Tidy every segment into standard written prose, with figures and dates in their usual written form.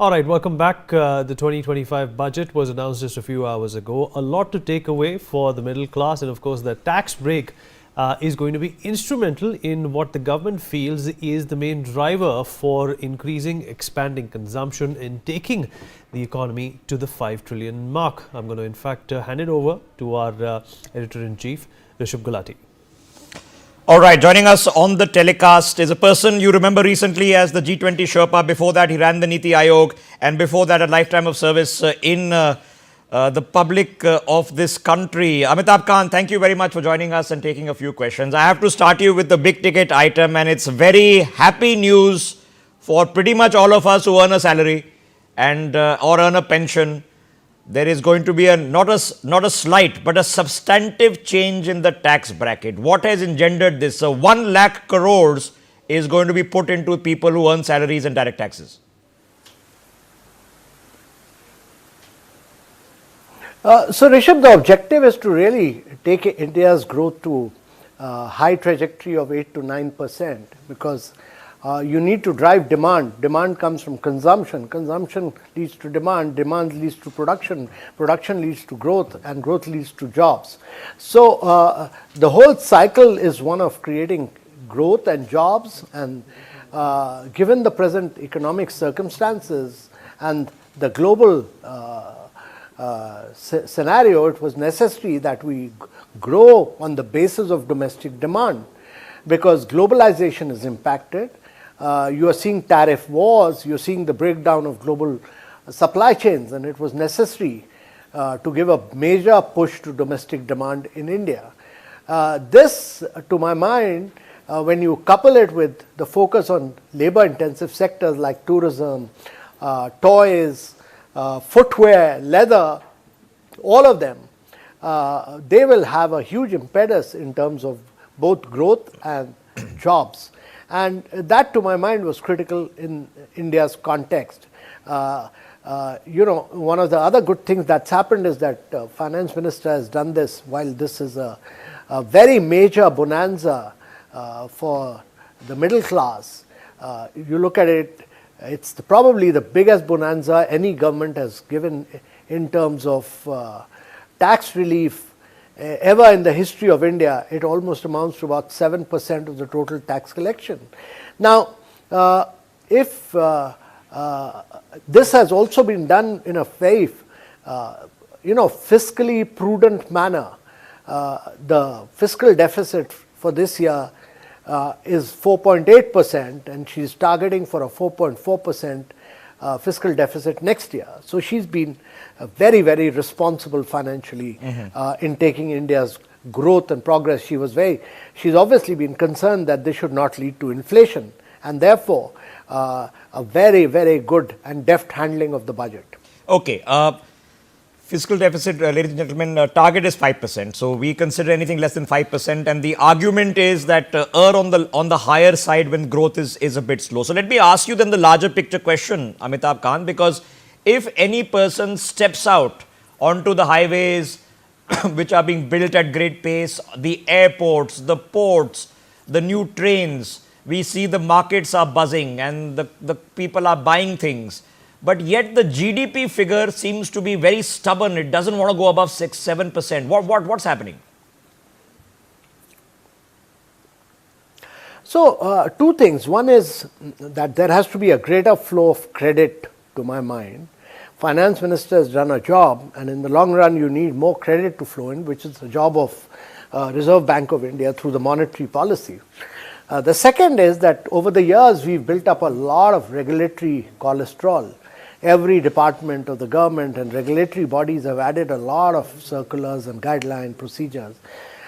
All right, welcome back. The 2025 budget was announced just a few hours ago. A lot to take away for the middle class, and of course the tax break is going to be instrumental in what the government feels is the main driver for increasing, expanding consumption and taking the economy to the 5 trillion mark. I'm going to in fact hand it over to our editor-in-chief, Rishabh Gulati. All right, joining us on the telecast is a person you remember recently as the G20 Sherpa. Before that, he ran the Niti Aayog, and before that, a lifetime of service in the public of this country. Amitabh Kant, thank you very much for joining us and taking a few questions. I have to start you with the big ticket item, and it's very happy news for pretty much all of us who earn a salary and or earn a pension. There is going to be not a slight but a substantive change in the tax bracket. What has engendered this? So 1 lakh crores is going to be put into people who earn salaries and direct taxes. So Rishabh, the objective is to really take India's growth to a high trajectory of 8 to 9%, because you need to drive demand. Demand comes from consumption. Consumption leads to demand. Demand leads to production. Production leads to growth, and growth leads to jobs. So the whole cycle is one of creating growth and jobs. And given the present economic circumstances and the global scenario, it was necessary that we grow on the basis of domestic demand, because globalization is impacted. You are seeing tariff wars, you are seeing the breakdown of global supply chains, and it was necessary to give a major push to domestic demand in India. This, to my mind, when you couple it with the focus on labor-intensive sectors like tourism, toys, footwear, leather, all of them, they will have a huge impetus in terms of both growth and jobs. And that, to my mind, was critical in India's context. One of the other good things that's happened is that Finance Minister has done this while this is a very major bonanza for the middle class. You look at it, it's probably the biggest bonanza any government has given in terms of tax relief ever in the history of India. It almost amounts to about 7% of the total tax collection. Now, if this has also been done in a very, fiscally prudent manner, the fiscal deficit for this year is 4.8%, and she's targeting for a 4.4% fiscal deficit next year. So she's been very, very responsible financially in taking India's growth and progress. She's obviously been concerned that this should not lead to inflation, and therefore a very, very good and deft handling of the budget. Okay. Fiscal deficit, ladies and gentlemen, target is 5%. So we consider anything less than 5%. And the argument is that err on the higher side when growth is a bit slow. So let me ask you then the larger picture question, Amitabh Kant, because if any person steps out onto the highways which are being built at great pace, the airports, the ports, the new trains, we see the markets are buzzing and the people are buying things. But yet the GDP figure seems to be very stubborn. It doesn't want to go above 6-7%. What's happening? So two things. One is that there has to be a greater flow of credit, to my mind. Finance Minister has done a job, and in the long run you need more credit to flow in, which is the job of Reserve Bank of India through the monetary policy. The second is that over the years we've built up a lot of regulatory cholesterol. Every department of the government and regulatory bodies have added a lot of circulars and guideline procedures.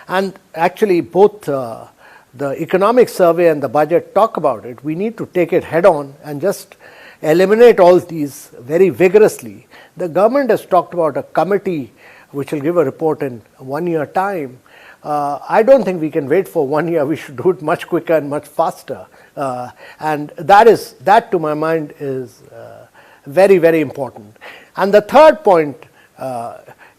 And actually both the economic survey and the budget talk about it. We need to take it head on and just eliminate all these very vigorously. The government has talked about a committee which will give a report in 1 year time. I don't think we can wait for 1 year. We should do it much quicker and much faster. And that to my mind is very, very important. And the third point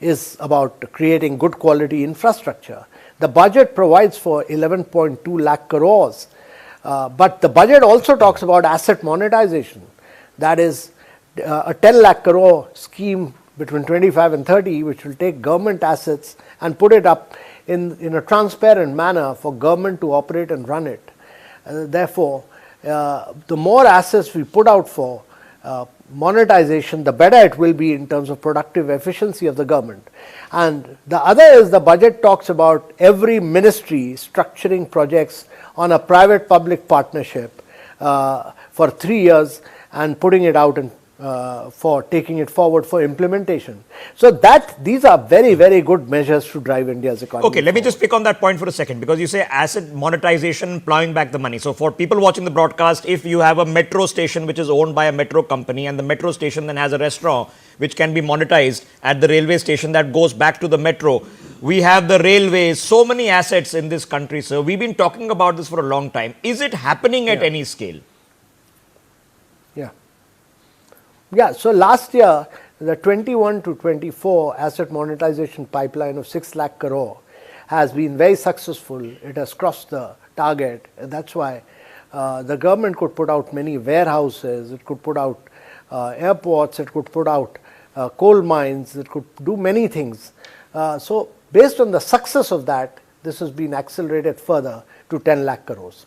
is about creating good quality infrastructure. The budget provides for 11.2 lakh crores, but the budget also talks about asset monetization. That is, a 10 lakh crore scheme between 25 and 30, which will take government assets and put it up in a transparent manner for government to operate and run it. Therefore, the more assets we put out for monetization, the better it will be in terms of productive efficiency of the government. And the other is the budget talks about every ministry structuring projects on a private-public partnership for 3 years and putting it out and for taking it forward for implementation. So that these are very, very good measures to drive India's economy. Okay, let me just pick on that point for a second, because you say asset monetization, plowing back the money. So for people watching the broadcast, if you have a metro station which is owned by a metro company, and the metro station then has a restaurant which can be monetized at the railway station that goes back to the metro. We have the railways, so many assets in this country, sir. We've been talking about this for a long time. Is it happening at any scale? Yeah, so last year, the 21 to 24 asset monetization pipeline of 6 lakh crore has been very successful. It has crossed the target. And that's why the government could put out many warehouses, it could put out airports, it could put out coal mines, it could do many things. So based on the success of that, this has been accelerated further to 10 lakh crores.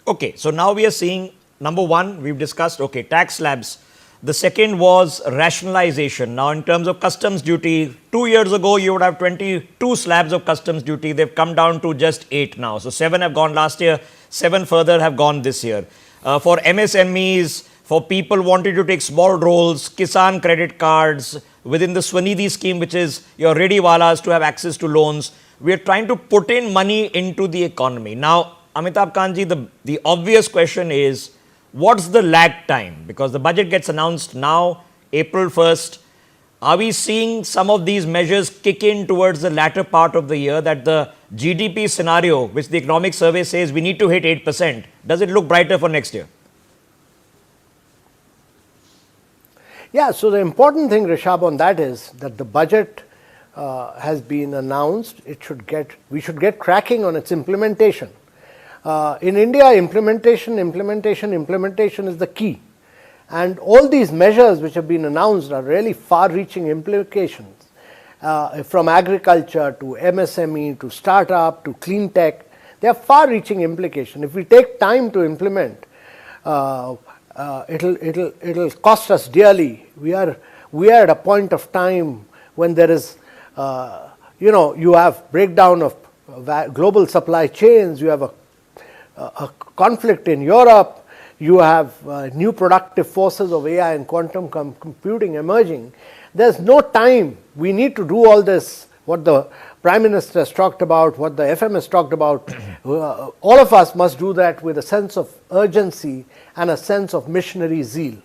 Okay, so now we are seeing, number one, we've discussed, okay, tax slabs. The second was rationalization. Now, in terms of customs duty, 2 years ago, you would have 22 slabs of customs duty. They've come down to just 8 now. So 7 have gone last year, 7 further have gone this year. For MSMEs, for people wanting to take small roles, Kisan credit cards, within the Swanidhi scheme, which is your Rediwalas to have access to loans, we are trying to put in money into the economy. Now, Amitabh Kant ji, the obvious question is, what's the lag time? Because the budget gets announced now, April 1st. Are we seeing some of these measures kick in towards the latter part of the year, that the GDP scenario, which the economic survey says we need to hit 8%, does it look brighter for next year? Yeah, so the important thing, Rishabh, on that is that the budget has been announced. We should get cracking on its implementation. In India, implementation is the key. And all these measures which have been announced are really far-reaching implications. From agriculture to MSME to startup to clean tech, they are far-reaching implications. If we take time to implement, it'll cost us dearly. We are at a point of time when there is, you have breakdown of global supply chains, you have a conflict in Europe, you have new productive forces of AI and quantum computing emerging. There's no time. We need to do all this, what the Prime Minister has talked about, what the FM has talked about. All of us must do that with a sense of urgency and a sense of missionary zeal.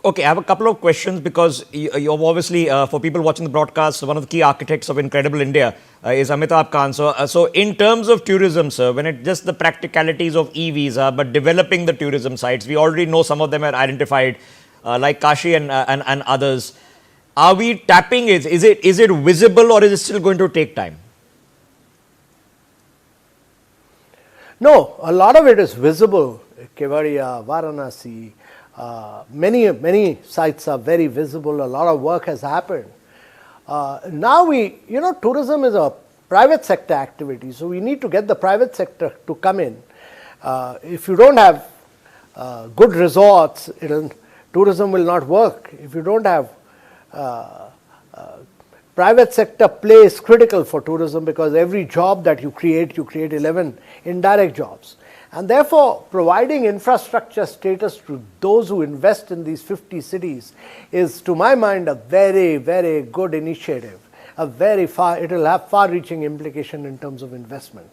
Okay, I have a couple of questions, because you're obviously, for people watching the broadcast, one of the key architects of Incredible India is Amitabh Kant. So in terms of tourism, sir, when it's just the practicalities of e-visa, but developing the tourism sites, we already know some of them are identified, like Kashi and others. Are we tapping it? Is it visible, or is it still going to take time? No, a lot of it is visible. Kevadia, Varanasi, many sites are very visible. A lot of work has happened. Now tourism is a private sector activity, so we need to get the private sector to come in. If you don't have good resorts, tourism will not work. If you don't have private sector play is critical for tourism, because every job that you create 11 indirect jobs. And therefore, providing infrastructure status to those who invest in these 50 cities is, to my mind, a very, very good initiative. It will have far-reaching implication in terms of investment.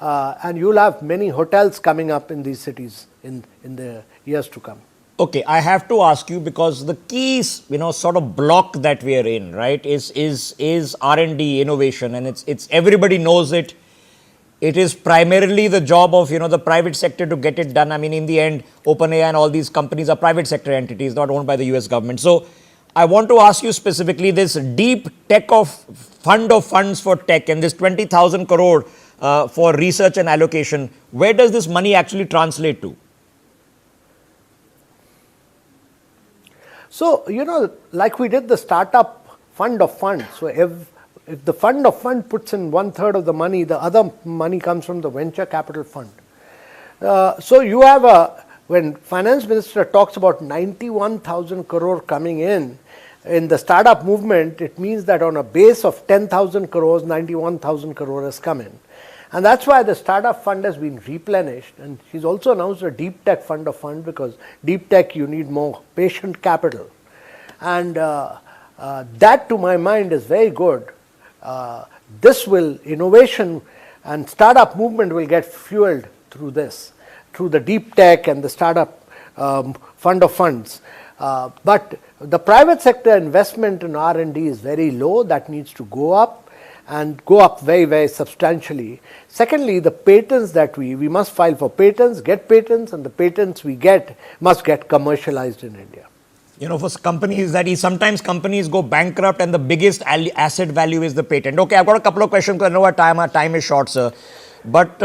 And you'll have many hotels coming up in these cities in the years to come. Okay, I have to ask you, because the key, sort of block that we are in, right, is R&D, innovation, and it's everybody knows it. It is primarily the job of, the private sector to get it done. I mean, in the end, OpenAI and all these companies are private sector entities, not owned by the US government. So I want to ask you specifically, this deep fund of funds for tech and this 20,000 crore for research and allocation, where does this money actually translate to? So, like we did the startup fund of funds. So, if the fund of fund puts in 1/3 of the money, the other money comes from the venture capital fund. So, you have when finance minister talks about 91,000 crore coming in the startup movement, it means that on a base of 10,000 crores, 91,000 crore has come in. And that's why the startup fund has been replenished. And she's also announced a deep tech fund of fund, because deep tech you need more patient capital. And that to my mind is very good. This will, innovation and startup movement will get fueled through this, through the deep tech and the startup fund of funds. But the private sector investment in R&D is very low. That needs to go up, and go up very, very substantially. Secondly, the patents that we must file for patents, get patents, and the patents we get must get commercialized in India. For companies sometimes companies go bankrupt and the biggest asset value is the patent. Okay, I've got a couple of questions because I know our time is short, sir. But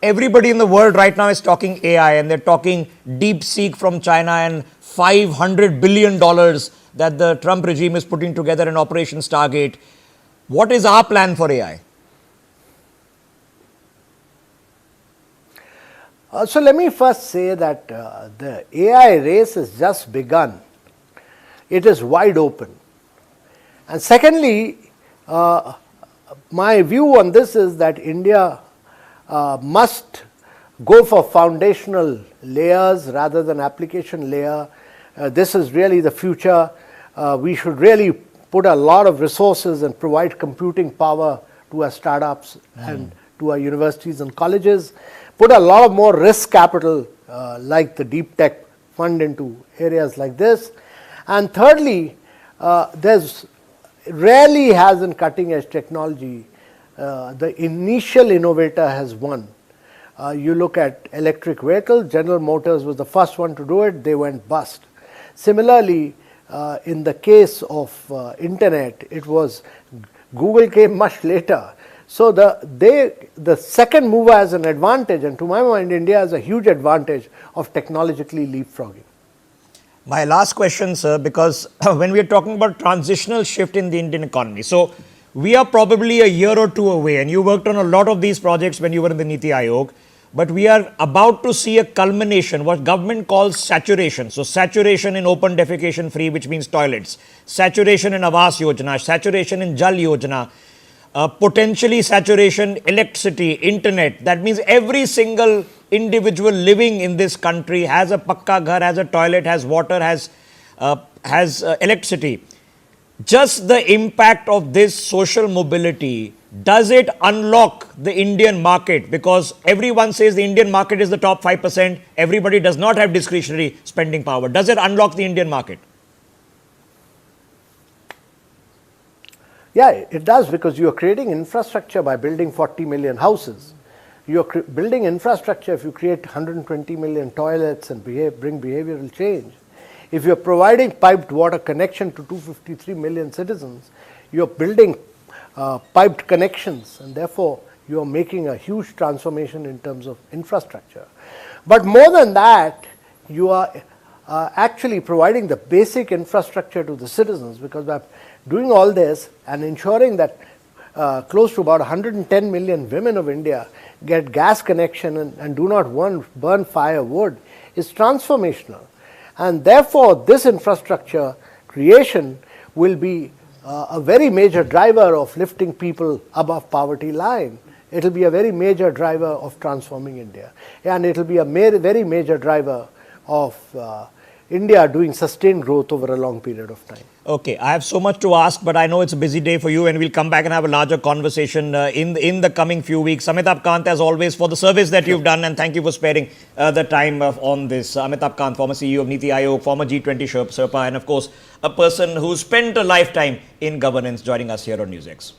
everybody in the world right now is talking AI, and they're talking DeepSeek from China and $500 billion that the Trump regime is putting together in Operation Stargate. What is our plan for AI? So let me first say that the AI race has just begun. It is wide open. And secondly, my view on this is that India must go for foundational layers rather than application layer. This is really the future. We should really put a lot of resources and provide computing power to our startups and to our universities and colleges. Put a lot of more risk capital like the deep tech fund into areas like this. And thirdly, there's rarely has in cutting edge technology the initial innovator has won. You look at electric vehicles, General Motors was the first one to do it, they went bust. Similarly, in the case of internet, it was Google came much later. So the second mover has an advantage, and to my mind, India has a huge advantage of technologically leapfrogging. My last question, sir, because when we are talking about transitional shift in the Indian economy, so we are probably a year or two away, and you worked on a lot of these projects when you were in the Niti Aayog, but we are about to see a culmination, what government calls saturation. So saturation in open defecation free, which means toilets, saturation in Awas Yojana, saturation in Jal Yojana, potentially saturation, electricity, internet. That means every single individual living in this country has a pakka ghar, has a toilet, has water, has electricity. Just the impact of this social mobility, does it unlock the Indian market? Because everyone says the Indian market is the top 5%. Everybody does not have discretionary spending power. Does it unlock the Indian market? Yeah, it does, because you are creating infrastructure by building 40 million houses. You are building infrastructure if you create 120 million toilets and bring behavioral change. If you are providing piped water connection to 253 million citizens, you are building piped connections, and therefore you are making a huge transformation in terms of infrastructure. But more than that, you are actually providing the basic infrastructure to the citizens, because by doing all this and ensuring that close to about 110 million women of India get gas connection and do not burn firewood is transformational. And therefore, this infrastructure creation will be a very major driver of lifting people above poverty line. It will be a very major driver of transforming India. And it will be a very major driver of India doing sustained growth over a long period of time. Okay, I have so much to ask, but I know it's a busy day for you, and we'll come back and have a larger conversation in the coming few weeks. Amitabh Kant, as always, for the service that you've done, and thank you for sparing the time on this. Amitabh Kant, former CEO of Niti Aayog, former G20 Sherpa, and of course, a person who spent a lifetime in governance, joining us here on Newsx.